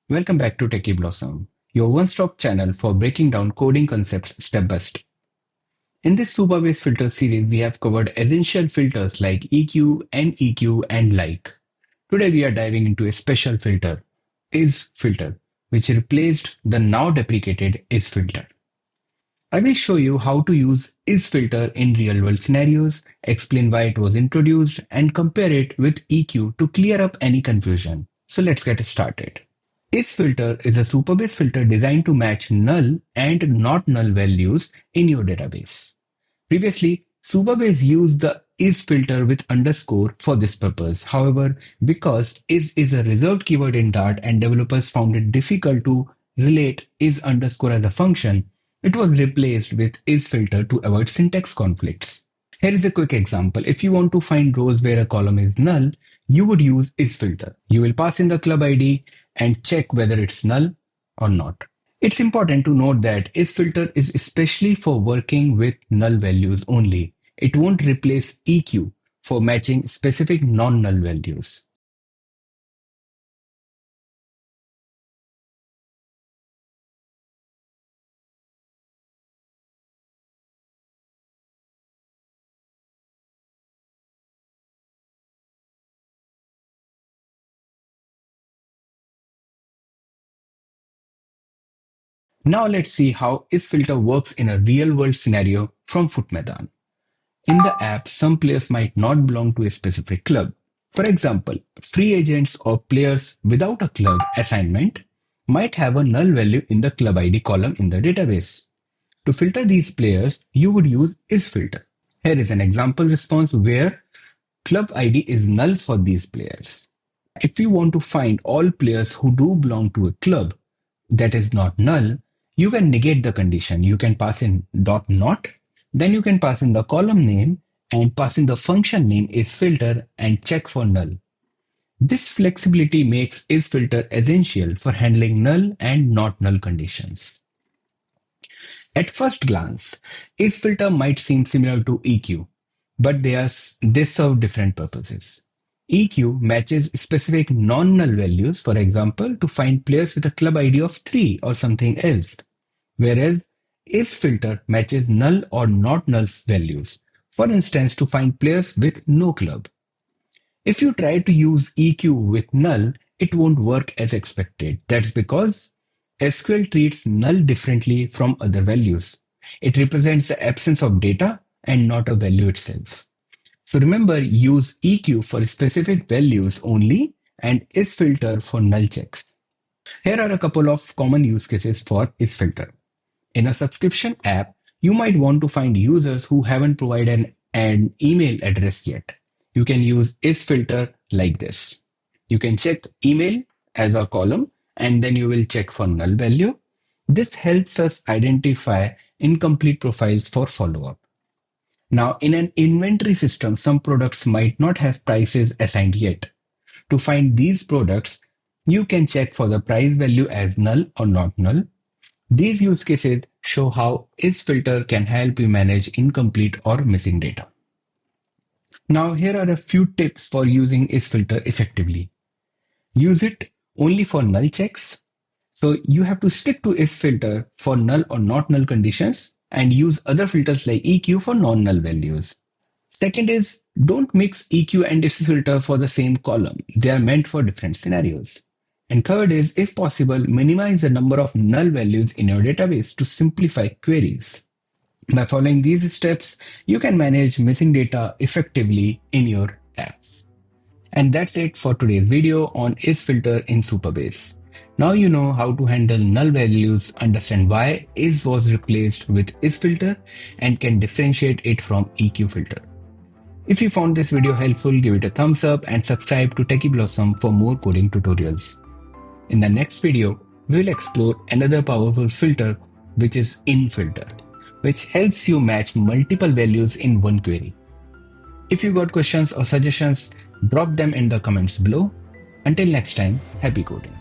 Welcome back to Techie Blossom, your one-stop channel for breaking down coding concepts step by step. In this Supabase filter series, we have covered essential filters like EQ, NEQ, and like. Today we are diving into a special filter, isFilter, which replaced the now deprecated isFilter. I will show you how to use isFilter in real-world scenarios, explain why it was introduced, and compare it with EQ to clear up any confusion. So let's get started. isFilter is a Supabase filter designed to match null and not null values in your database. Previously, Supabase used the isFilter with underscore for this purpose. However, because is a reserved keyword in Dart and developers found it difficult to relate is underscore as a function, it was replaced with isFilter to avoid syntax conflicts. Here is a quick example. If you want to find rows where a column is null, you would use isFilter. You will pass in the club ID and check whether it's null or not. It's important to note that isFilter is especially for working with null values only. It won't replace EQ for matching specific non-null values. Now let's see how isFilter works in a real-world scenario from FUT Maidaan. In the app, some players might not belong to a specific club. For example, free agents or players without a club assignment might have a null value in the club ID column in the database. To filter these players, you would use isFilter. Here is an example response where club ID is null for these players. If you want to find all players who do belong to a club that is not null, you can negate the condition. You can pass in .not, then you can pass in the column name and pass in the function name isFilter and check for null. This flexibility makes isFilter essential for handling null and not null conditions. At first glance, isFilter might seem similar to EQ, but they serve different purposes. EQ matches specific non-null values, for example, to find players with a club ID of 3 or something else, whereas isFilter matches null or not null values, for instance, to find players with no club. If you try to use EQ with null, it won't work as expected. That's because SQL treats null differently from other values. It represents the absence of data and not a value itself. So remember, use EQ for specific values only and isFilter for null checks. Here are a couple of common use cases for isFilter. In a subscription app, you might want to find users who haven't provided an email address yet. You can use isFilter like this. You can check email as a column and then you will check for null value. This helps us identify incomplete profiles for follow-up. Now, in an inventory system, some products might not have prices assigned yet. To find these products, you can check for the price value as null or not null. These use cases show how isFilter can help you manage incomplete or missing data. Now, here are a few tips for using isFilter effectively. Use it only for null checks. So you have to stick to isFilter for null or not null conditions and use other filters like EQ for non-null values. Second is, don't mix EQ and isFilter for the same column. They are meant for different scenarios. And third is, if possible, minimize the number of null values in your database to simplify queries. By following these steps, you can manage missing data effectively in your apps. And that's it for today's video on isFilter in Supabase. Now you know how to handle null values, understand why is was replaced with isFilter, and can differentiate it from EQ filter. If you found this video helpful, give it a thumbs up and subscribe to Techie Blossom for more coding tutorials. In the next video, we'll explore another powerful filter, which is inFilter, which helps you match multiple values in one query. If you got questions or suggestions, drop them in the comments below. Until next time, happy coding.